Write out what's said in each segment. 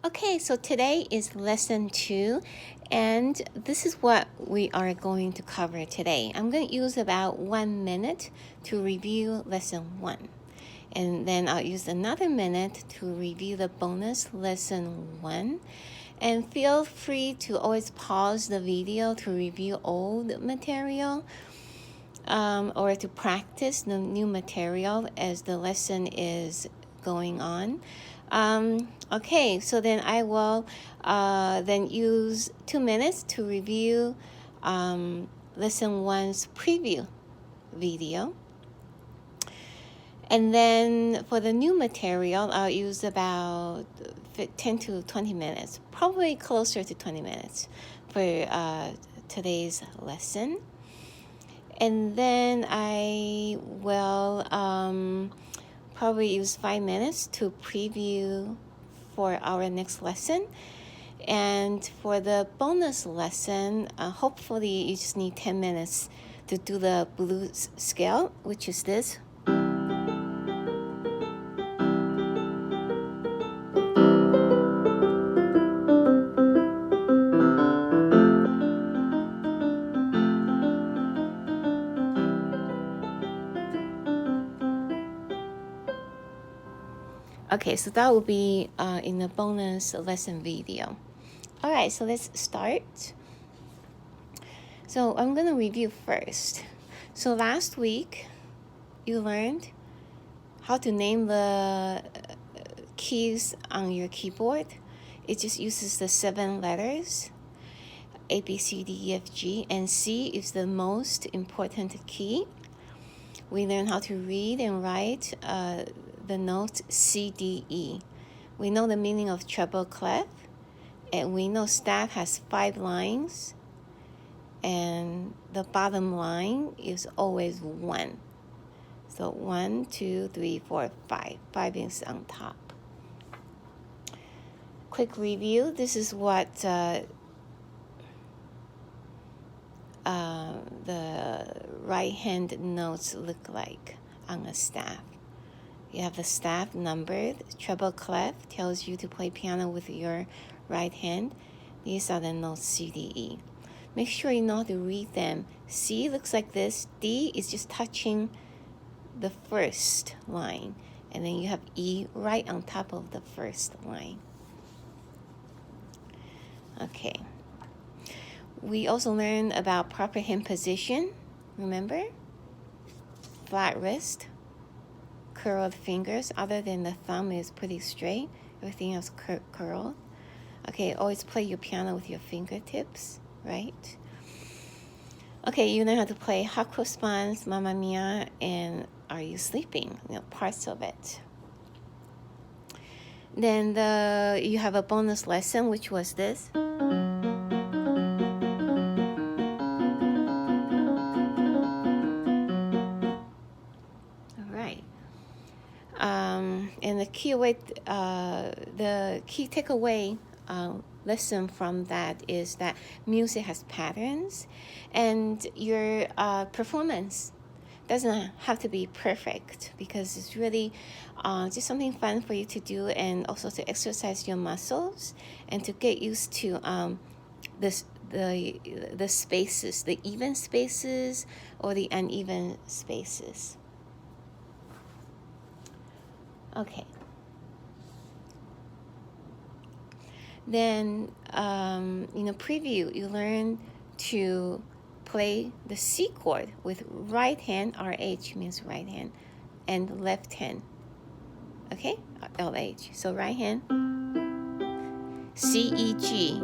Okay, so today is lesson 2, and this is what we are going to cover today. I'm going to use about 1 minute to review lesson 1, and then I'll use another minute to review the bonus lesson 1. And feel free to always pause the video to review old material or to practice the new material as the lesson is going on. Okay, so then I will then use 2 minutes to review lesson 1's preview video. And then for the new material, I'll use about 10 to 20 minutes, probably closer to 20 minutes for today's lesson. And then I will probably use 5 minutes to preview for our next lesson. And for the bonus lesson, hopefully you just need 10 minutes to do the blues scale, which is this. Okay, so that will be in the bonus lesson video. All right, so let's start. So I'm going to review first. So last week, you learned how to name the keys on your keyboard. It just uses the 7 letters, A, B, C, D, E, F, G, and C is the most important key. We learned how to read and write the notes C, D, E. We know the meaning of treble, clef, and we know staff has 5 lines, and the bottom line is always 1. So 1, 2, 3, 4, 5. 5 is on top. Quick review. This is what the right hand notes look like on a staff. You have the staff numbered. Treble clef tells you to play piano with your right hand. These are the notes C, D, E. Make sure you know how to read them. C looks like this. D is just touching the first line. And then you have E right on top of the first line. Okay. We also learned about proper hand position. Remember? Flat wrist. Curled fingers, other than the thumb is pretty straight. Everything else curled. Okay, always play your piano with your fingertips, right? Okay, you know how to play Hot Cross Buns, Mamma Mia, and Are You Sleeping? Parts of it. Then you have a bonus lesson, which was this. And the key takeaway lesson from that is that music has patterns, and your performance doesn't have to be perfect, because it's really just something fun for you to do, and also to exercise your muscles and to get used to the spaces, the even spaces or the uneven spaces. Okay. Then, preview, you learn to play the C chord with right hand, RH means right hand, and left hand, okay, LH. So right hand, CEG,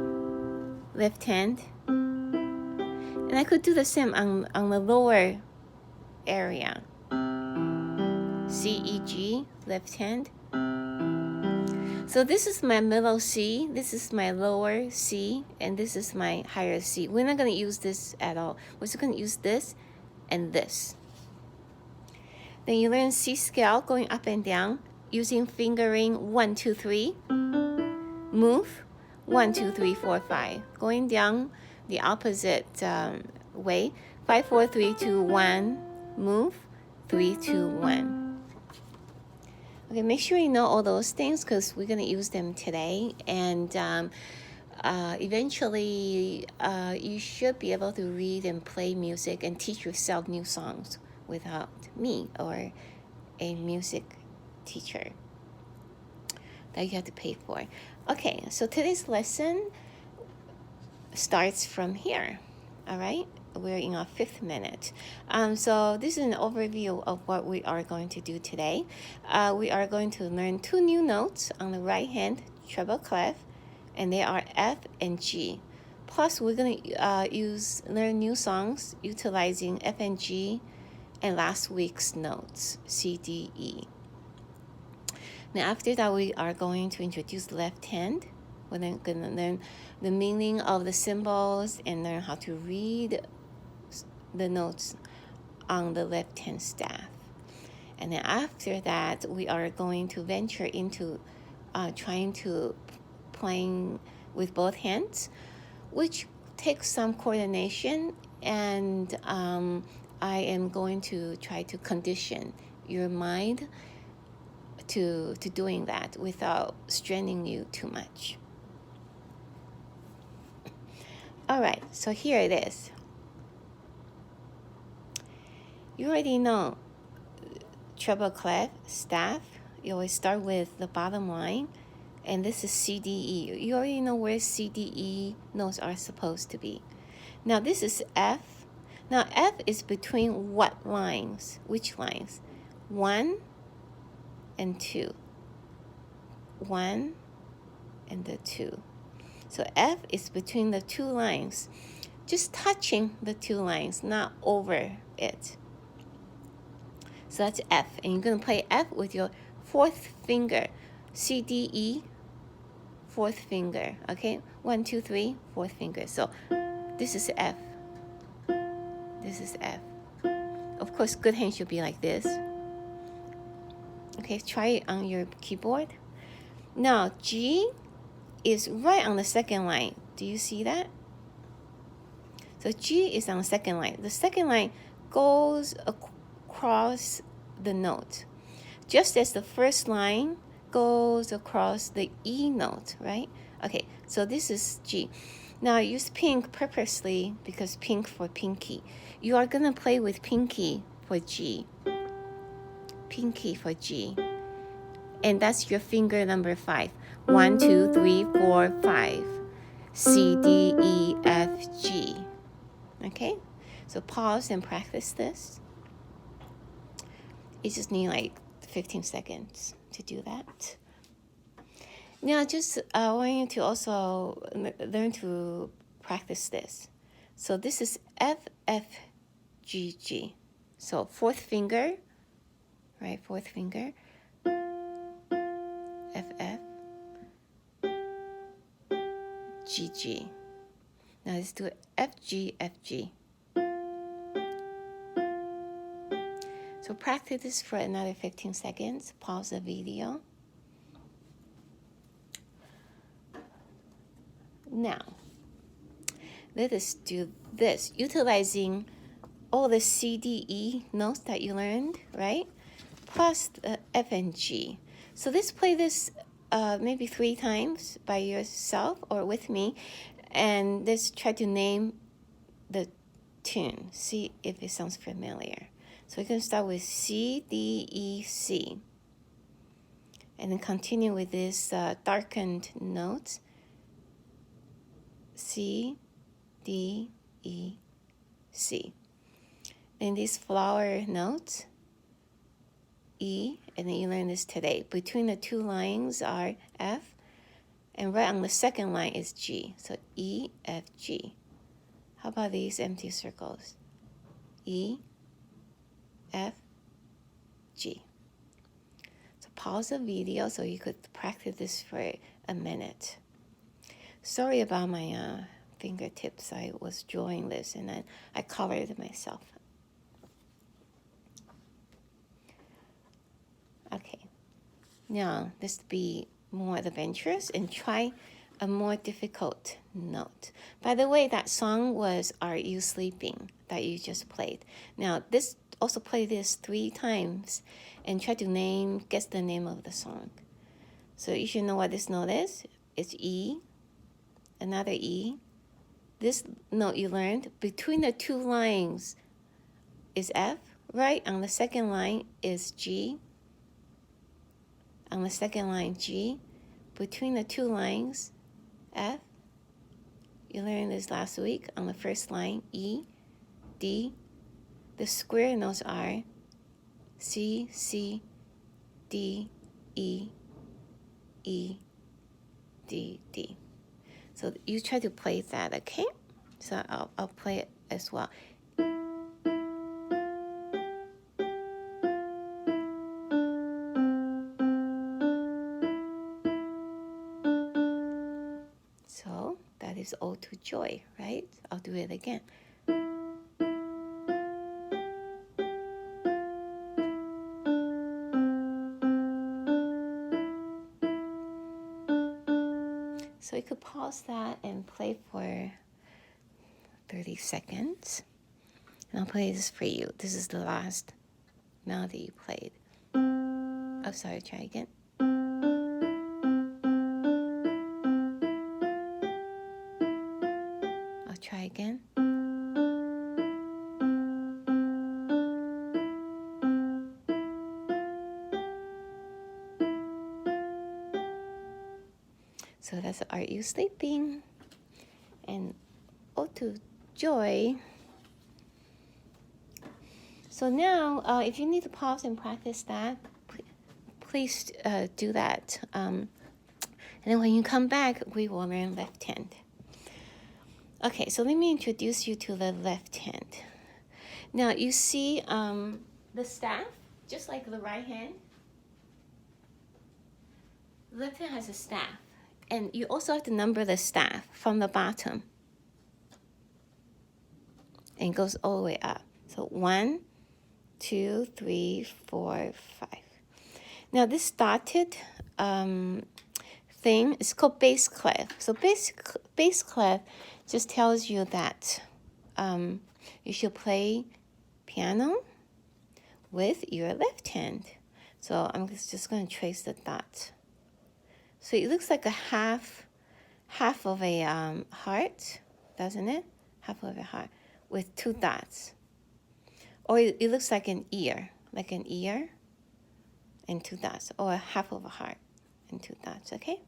left hand. And I could do the same on the lower area. CEG, left hand. So this is my middle C, this is my lower C, and this is my higher C. We're not going to use this at all. We're just going to use this and this. Then you learn C scale, going up and down, using fingering 1, 2, 3. Move, 1, 2, 3, 4, 5. Going down the opposite way, 5, 4, 3, 2, 1. Move, 3, 2, 1. Okay, make sure you know all those things because we're going to use them today. And eventually, you should be able to read and play music and teach yourself new songs without me or a music teacher that you have to pay for. Okay, so today's lesson starts from here. All right, we're in our 5th minute. So this is an overview of what we are going to do today. We are going to learn 2 new notes on the right hand treble clef, and they are F and G. Plus, we're going to learn new songs utilizing F and G and last week's notes, C, D, E. Now, after that, we are going to introduce left hand. We're then going to learn the meaning of the symbols and learn how to read the notes on the left hand staff. And then after that, we are going to venture into trying to playing with both hands, which takes some coordination, and I am going to try to condition your mind to doing that without straining you too much. All right, so here it is. You already know treble clef staff. You always start with the bottom line, and this is C, D, E. You already know where C, D, E notes are supposed to be. Now this is F. Now F is between what lines? Which lines? 1 and 2. 1 and the 2. So F is between the 2 lines, just touching the 2 lines, not over it. So that's F, and you're going to play F with your 4th finger. C, D, E, 4th finger, okay? 1, 2, 3, 4th finger. So this is F. This is F. Of course, good hand should be like this. Okay, try it on your keyboard. Now, G is right on the 2nd line. Do you see that? So G is on the 2nd line. The 2nd line goes across the note, just as the 1st line goes across the E note, right? Okay, so this is G. Now I use pink purposely because pink for pinky. You are going to play with pinky for G. Pinky for G. And that's your finger number 5. 1, 2, 3, 4, 5. C, D, E, F, G. Okay? So pause and practice this. You just need like 15 seconds to do that. Now, just I want you to also learn to practice this. So this is F, F, G, G. So 4th finger, right? 4th finger. F, F, G, G. Now let's do F, G, F, G. So practice this for another 15 seconds. Pause the video. Now, let us do this, utilizing all the C, D, E notes that you learned, right? Plus the F and G. So let's play this maybe 3 times by yourself or with me, and let's try to name the tune. See if it sounds familiar. So we're going to start with C, D, E, C. And then continue with this darkened notes. C, D, E, C. Then these flower notes, E, and then you learn this today. Between the 2 lines are F, and right on the 2nd line is G. So E, F, G. How about these empty circles? E, F, G. So pause the video so you could practice this for a minute. Sorry about my fingertips. I was drawing this and then I covered it myself. Okay. Now, let's be more adventurous and try a more difficult note. By the way, that song was Are You Sleeping that you just played. Now, this also play this 3 times and try to guess the name of the song. So you should know what this note is. It's E, another E. This note you learned, between the 2 lines is F, right? On the second line is G. On the second line, G. Between the 2 lines, F. You learned this last week. On the first line, E, D. The square notes are C, C, D, E, E, D, D. So you try to play that, okay? So I'll play it as well. So that is Ode to Joy, right? I'll do it again. So you could pause that and play for 30 seconds. And I'll play this for you. This is the last melody you played. Oh, sorry, try again. I'll try again. So that's Are You Sleeping? And Ode to Joy. So now, if you need to pause and practice that, please do that. And then when you come back, we will learn left hand. Okay, so let me introduce you to the left hand. Now, you see the staff, just like the right hand. The left hand has a staff. And you also have to number the staff from the bottom. And it goes all the way up. So 1, 2, 3, 4, 5. Now this dotted thing is called bass clef. So bass clef just tells you that you should play piano with your left hand. So I'm just going to trace the dot. So it looks like a half of a heart, doesn't it? Half of a heart with 2 dots. Or it looks like an ear and 2 dots, or a half of a heart and 2 dots, okay?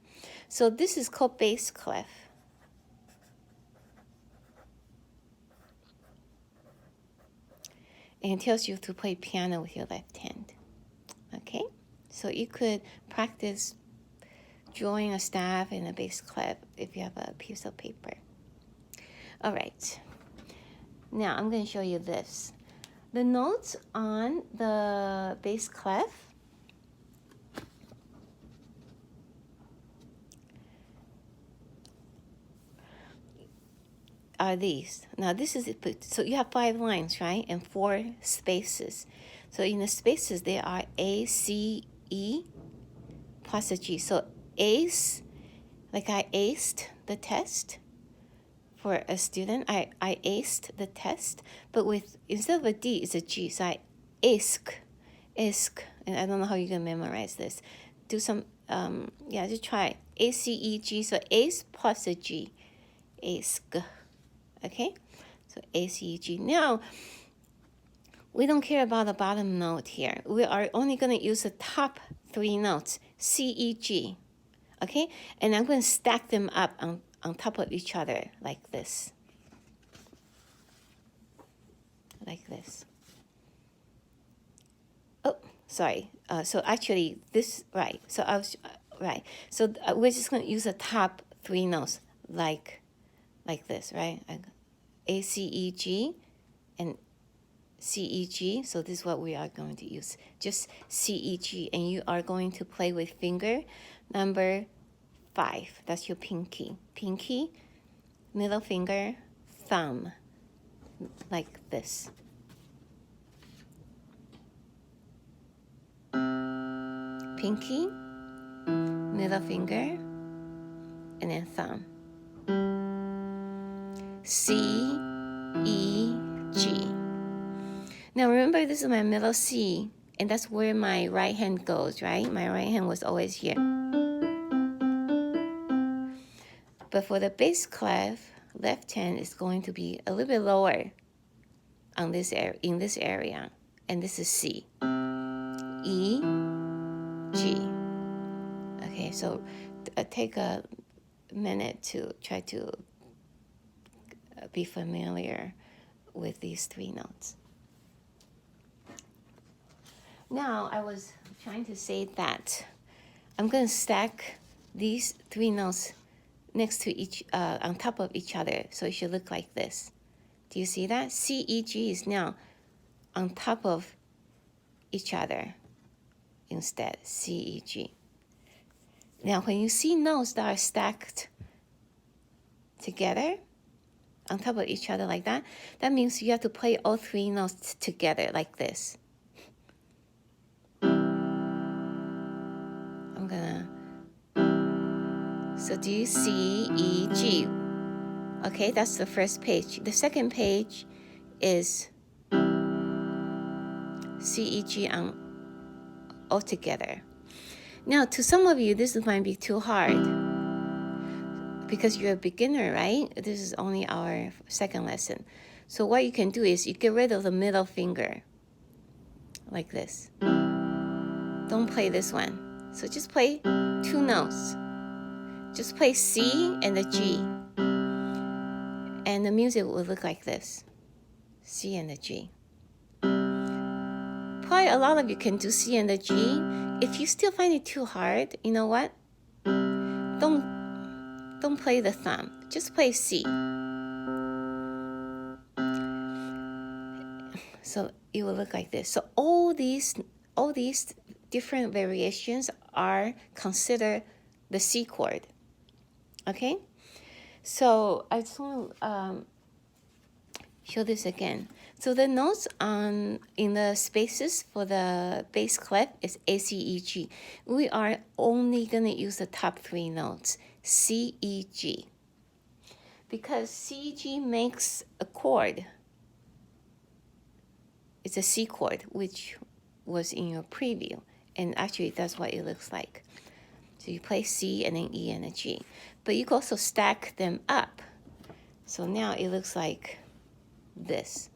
So this is called bass clef. And it tells you to play piano with your left hand, okay? So you could practice drawing a staff and a bass clef if you have a piece of paper. All right. Now I'm going to show you this. The notes on the bass clef are these. Now this is, so you have 5 lines, right? And 4 spaces. So in the spaces, there are A, C, E, plus a G. So ace, like I aced the test for a student. I aced the test, but with, instead of a D, it's a G. So I ask, and I don't know how you can memorize this. Do some, just try A-C-E-G. So ace plus a G, ask. Okay, so A-C-E-G. Now, we don't care about the bottom note here. We are only going to use the top 3 notes, C, E, G. Okay, and I'm going to stack them up on top of each other like this. Like this. Oh, sorry. So actually, this, right. So I was, right. So we're just going to use the top 3 notes like this, right? A, C, E, G, and C, E, G. So this is what we are going to use. Just C, E, G. And you are going to play with finger number 5. That's your pinky. Pinky, middle finger, thumb. Like this. Pinky, middle finger, and then thumb. C, E, G. Now remember, this is my middle C, and that's where my right hand goes, right? My right hand was always here. But for the bass clef, left hand is going to be a little bit lower on this in this area, and this is C, E, G. Okay, so take a minute to try to be familiar with these three notes. Now, I was trying to say that I'm going to stack these three notes next to each, on top of each other, so it should look like this. Do you see that? C, E, G is now on top of each other instead, C, E, G. Now, when you see notes that are stacked together on top of each other like that, that means you have to play all three notes together like this. I'm gonna, so do you see E, G? Okay, that's the first page. The second page is C, E, G on all together. Now, to some of you, this might be too hard because you're a beginner, right? This is only our second lesson. So what you can do is you get rid of the middle finger like this. Don't play this one. So just play two notes. Just play C and the G. And the music will look like this. C and the G. Probably a lot of you can do C and the G. If you still find it too hard, you know what? Don't play the thumb. Just play C. So it will look like this. So all these different variations are considered the C chord. Okay? So I just want to show this again. So the notes in the spaces for the bass clef is A, C, E, G. We are only going to use the top three notes, C, E, G. Because C, G makes a chord. It's a C chord, which was in your preview. And actually, that's what it looks like. So you play C and then E and a G. But you can also stack them up. So now it looks like this.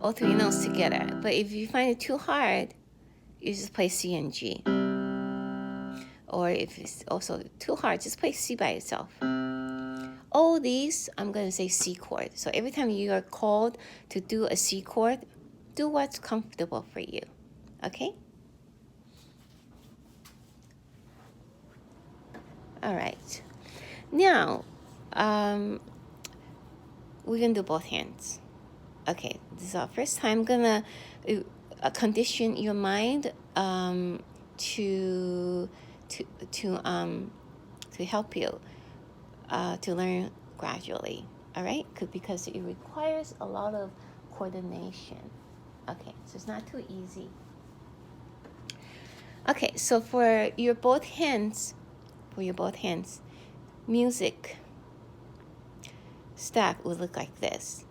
All three notes together. But if you find it too hard, you just play C and G. Or if it's also too hard, just play C by itself. All these, I'm going to say C chord. So every time you are called to do a C chord, do what's comfortable for you. Okay? All right. Now, we're going to do both hands. Okay, this is our first time. I'm going to condition your mind to help you to learn gradually, all right? Because it requires a lot of coordination. Okay, so it's not too easy. Okay, so for your both hands, music staff will look like this.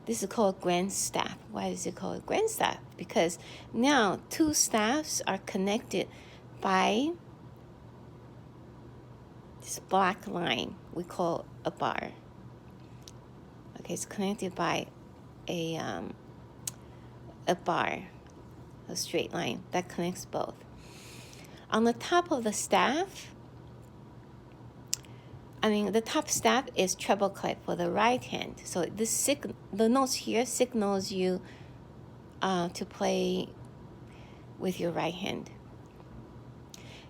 This is called grand staff. Why is it called grand staff? Because now two staffs are connected by this black line we call a bar. Okay, it's connected by a bar, a straight line that connects both. On the top of the staff, the top staff is treble clef for the right hand. So the notes here signals you to play with your right hand.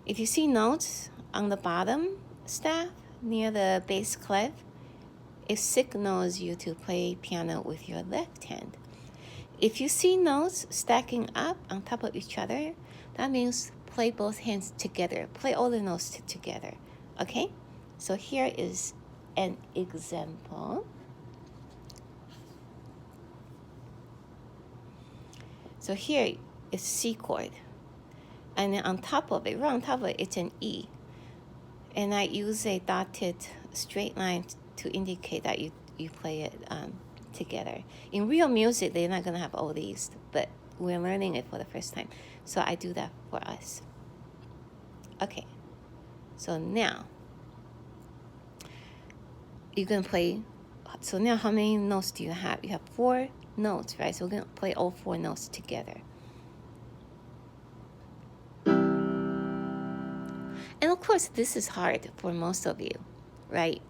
If you see notes on the bottom staff near the bass clef, it signals you to play piano with your left hand. If you see notes stacking up on top of each other, that means play both hands together. Play all the notes together. Okay? So here is an example. So here is C chord. And then on top of it, right on top of it, it's an E. And I use a dotted straight line to indicate that you play it together. In real music, they're not going to have all these, but we're learning it for the first time. So I do that for us. Okay, so now you're going to play. So now how many notes do you have? You have 4 notes, right? So we're going to play all 4 notes together. And of course, this is hard for most of you, right?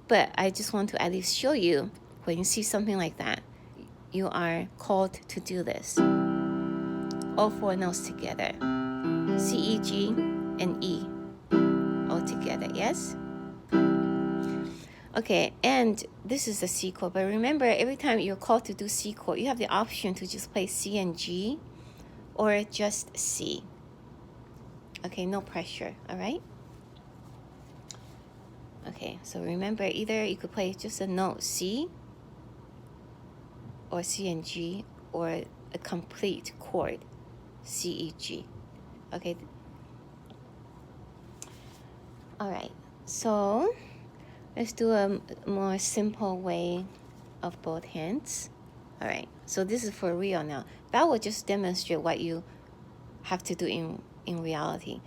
But I just want to at least show you, when you see something like that, you are called to do this. All 4 notes together. C, E, G, and E. All together, yes? Okay, and this is the C chord. But remember, every time you're called to do C chord, you have the option to just play C and G or just C. Okay, no pressure, all right? Okay, so remember, either you could play just a note C or C and G, or a complete chord, C, E, G. Okay. All right, so let's do a more simple way of both hands. All right, so this is for real now. That will just demonstrate what you have to do in reality.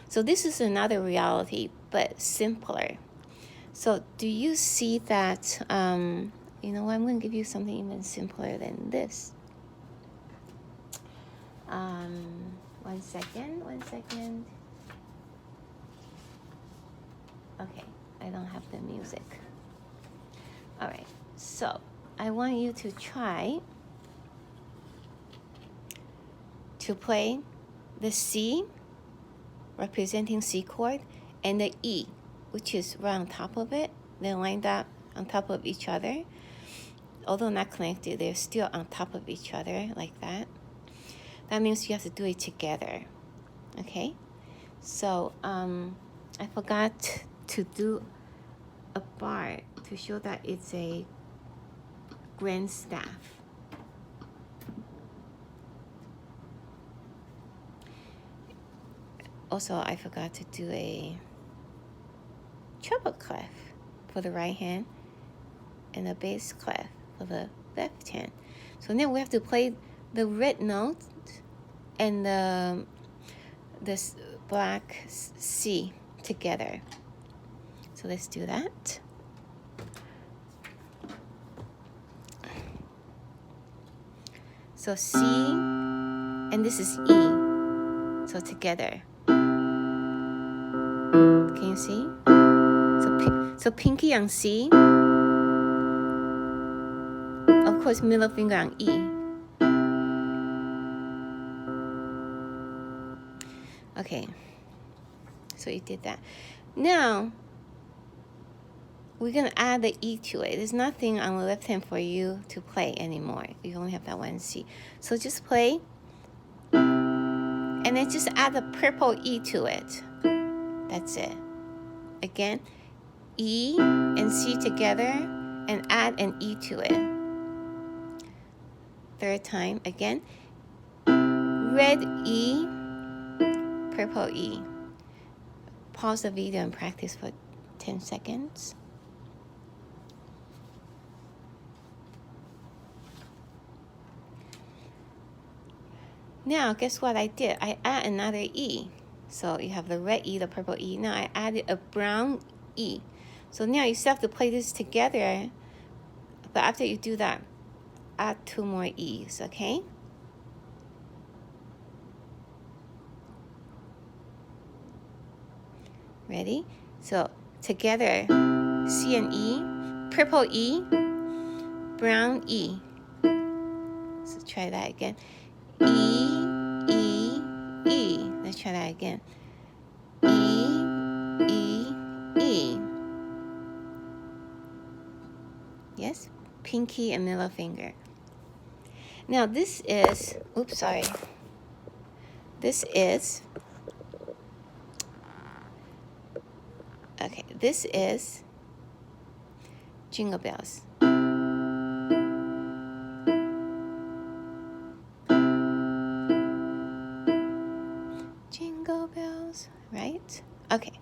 So this is another reality, but simpler. So do you see that, you know, I'm going to give you something even simpler than this. 1 second. Okay, I don't have the music. All right, so I want you to try to play the C, representing C chord, and the E, which is right on top of it. They're lined up on top of each other. Although not connected, they're still on top of each other like that. That means you have to do it together. Okay? So I forgot to do a bar to show that it's a grand staff. Also, I forgot to do a treble clef for the right hand and a bass clef for the left hand. So now we have to play the red note and this black C together. So let's do that. So C, and this is E. So together. Can you see? So pinky on C. Of course, middle finger on E. Okay. So you did that. Now, we're going to add the E to it. There's nothing on the left hand for you to play anymore. You only have that one C. So just play. And then just add the purple E to it. That's it. Again, E and C together, and add an E to it. Third time, again. Red E, purple E. Pause the video and practice for 10 seconds. Now, guess what I did? I add another E. So you have the red E, the purple E. Now I added a brown E. So now you still have to play this together. But after you do that, add 2 more E's, okay? Ready? So together, C and E, purple E, brown E. So try that again. E, E, E. Let's try that again. E, E, E. Yes? Pinky and middle finger. Now this is, oops, sorry. This is, okay, this is Jingle Bells. Jingle bells, right? Okay,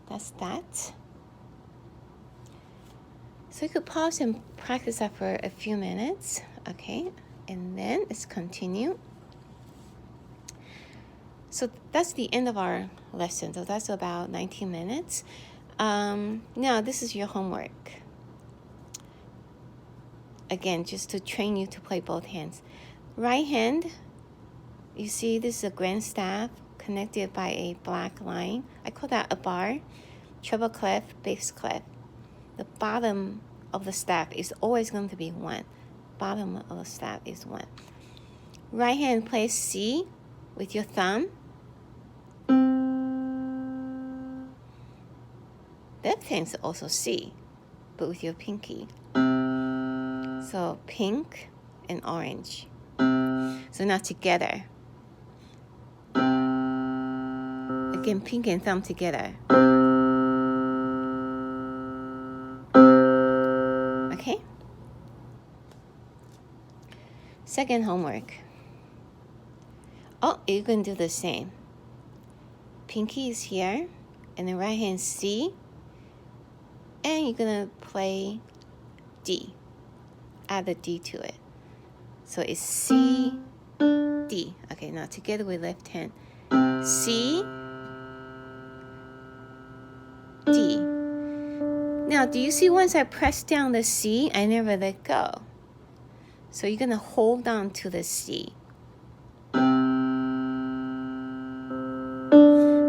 that's that. So you could pause and practice that for a few minutes, okay? And then let's continue. So that's the end of our lesson. So that's about 19 minutes. Now this is your homework. Again, just to train you to play both hands. Right hand, you see this is a grand staff connected by a black line. I call that a bar. Treble clef, bass clef. The bottom of the staff is always going to be 1. Bottom of the staff is 1. Right hand plays C with your thumb. Left hand's also C, but with your pinky. So pink and orange. So now together. Again, pink and thumb together. Okay? Second homework. Oh, you can do the same. Pinky is here, and the right hand C, and you're gonna play D. Add the D to it. So it's C, D. Okay, now together with left hand. C, D. Now, do you see once I press down the C, I never let go. So you're gonna hold on to the C.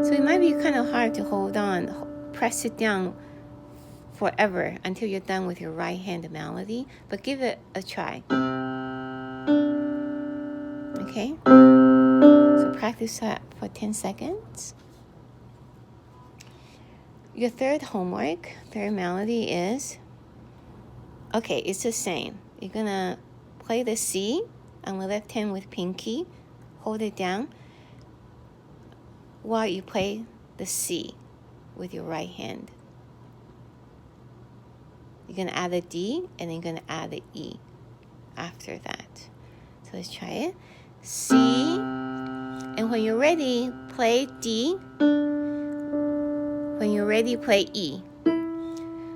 So it might be kind of hard to hold on, press it down forever until you're done with your right hand melody, but give it a try. Okay? So practice that for 10 seconds. Your third homework, third melody is, okay, it's the same. You're gonna play the C on the left hand with pinky, hold it down, while you play the C with your right hand. You're going to add a D, and then you're going to add the E after that. So let's try it. C, and when you're ready, play D. When you're ready, play E.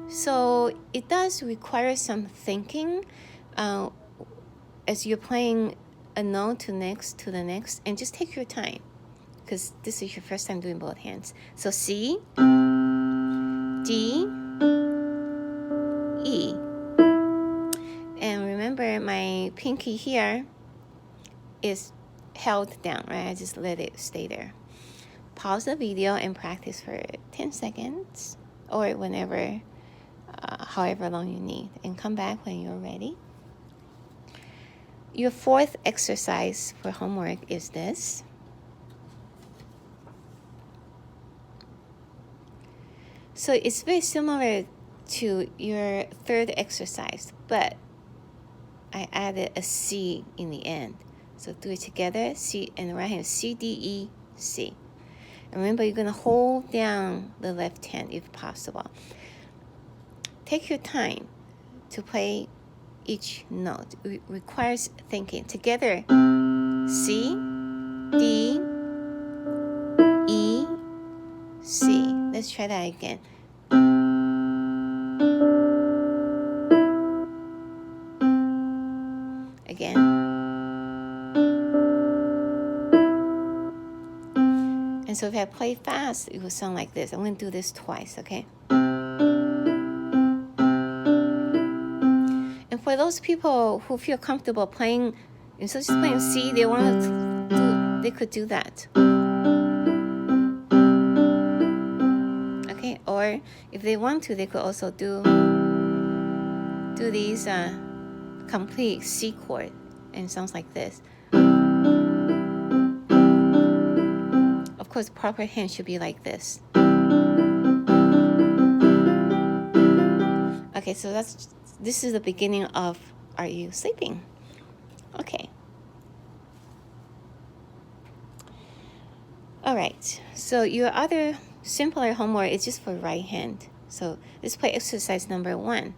So it does require some thinking as you're playing a note to the next, and just take your time, because this is your first time doing both hands. So C, D, E. And remember, my pinky here is held down, right? I just let it stay there. Pause the video and practice for 10 seconds or whenever, however long you need, and come back when you're ready. Your fourth exercise for homework is this. So it's very similar to your third exercise, but I added a C in the end. So do it together, C, and the right hand, C, D, E, C. And remember, you're going to hold down the left hand if possible. Take your time to play each note. It requires thinking. Together, C, D, E, C. Let's try that again. Again. And so if I play fast, it will sound like this. I'm going to do this twice, okay? And for those people who feel comfortable playing, instead of just playing C, they could do that. Okay, or if they want to, they could also do these complete C chord, and it sounds like this. Of course, proper hand should be like this. Okay, so this is the beginning of Are You Sleeping? Okay. All right, so your other simpler homework is just for right hand. So let's play exercise number 1.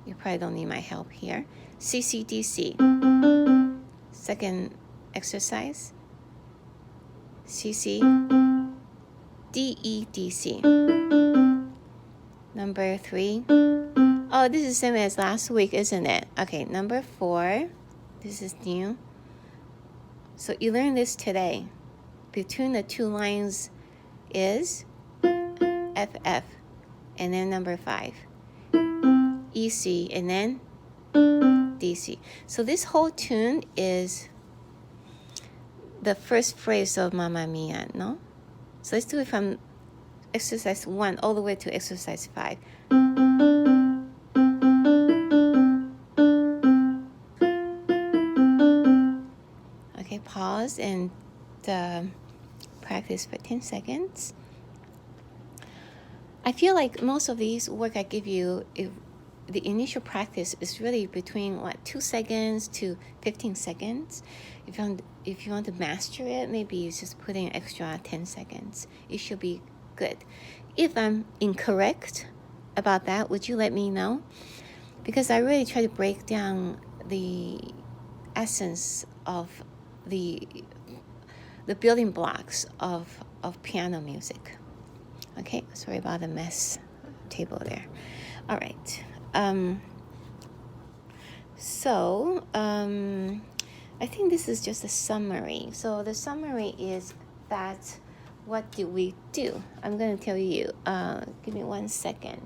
You probably don't need my help here. C, C, D, C. Second exercise. C, C, D, E, D, C. Number 3. Oh, this is the same as last week, isn't it? Okay, number 4. This is new. So you learned this today. Between the two lines is FF, and then number 5. EC, and then DC. So this whole tune is the first phrase of Mamma Mia, no? So let's do it from exercise 1 all the way to exercise 5. Okay, pause and practice for 10 seconds. I feel like most of these work I give you, the initial practice is really between 2 seconds to 15 seconds. If you want to master it, maybe it's just putting extra 10 seconds. It should be good. If I'm incorrect about that, would you let me know? Because I really try to break down the essence of the building blocks of piano music. Okay, sorry about the mess table there. All right. I think this is just a summary. So the summary is that what did we do? I'm going to tell you. Give me 1 second.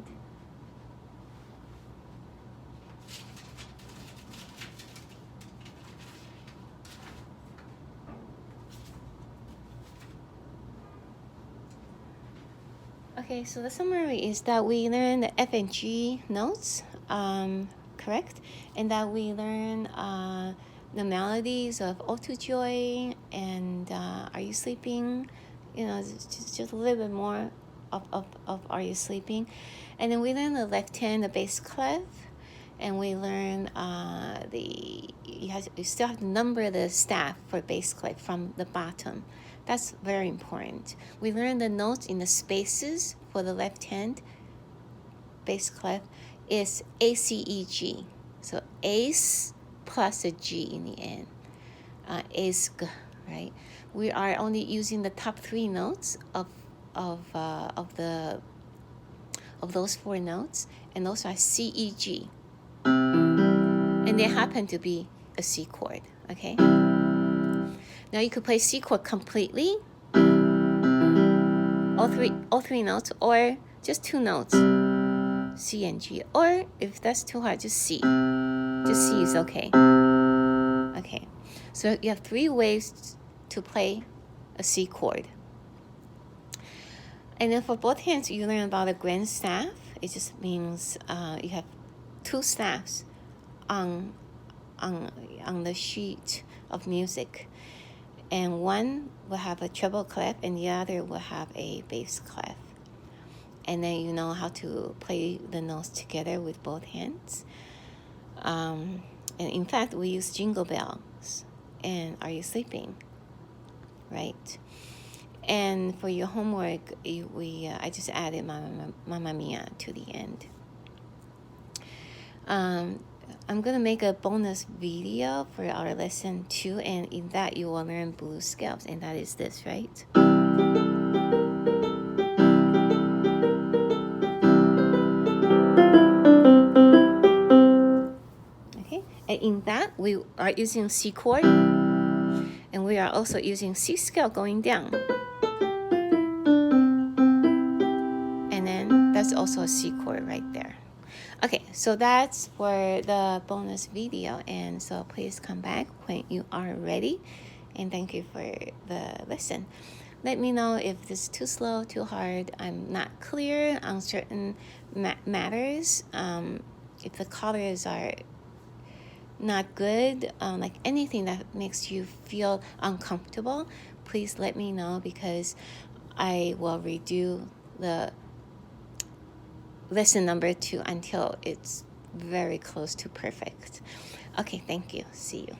Okay, so the summary is that we learn the F and G notes, correct? And that we learn the melodies of Ode to Joy and Are You Sleeping? You know, just a little bit more of Are You Sleeping? And then we learn the left hand, the bass clef, and we learn you still have to number the staff for bass clef from the bottom. That's very important. We learn the notes in the spaces for the left hand bass clef is A, C, E, G. So ace plus a G in the end. Ace, right? We are only using the top 3 notes of those 4 notes, and those are C, E, G. And they happen to be a C chord, okay? Now you could play C chord completely, all three notes, or just 2 notes, C and G. Or if that's too hard, just C. Just C is okay. Okay, so you have 3 ways to play a C chord. And then for both hands, you learn about a grand staff. It just means you have 2 staffs on the sheet of music. And one will have a treble clef and the other will have a bass clef. And then you know how to play the notes together with both hands. And in fact, we use Jingle Bells and Are You Sleeping? Right? And for your homework, I just added Mamma Mia to the end. I'm going to make a bonus video for our lesson 2, and in that you will learn blues scales, and that is this, right? Okay, and in that we are using C chord, and we are also using C scale going down. And then that's also a C chord right there. Okay, so that's for the bonus video, and so please come back when you are ready, and thank you for the lesson. Let me know if this is too slow, too hard, I'm not clear on certain matters. If the colors are not good, like anything that makes you feel uncomfortable, please let me know, because I will redo the lesson number 2 until it's very close to perfect. Okay, thank you. See you.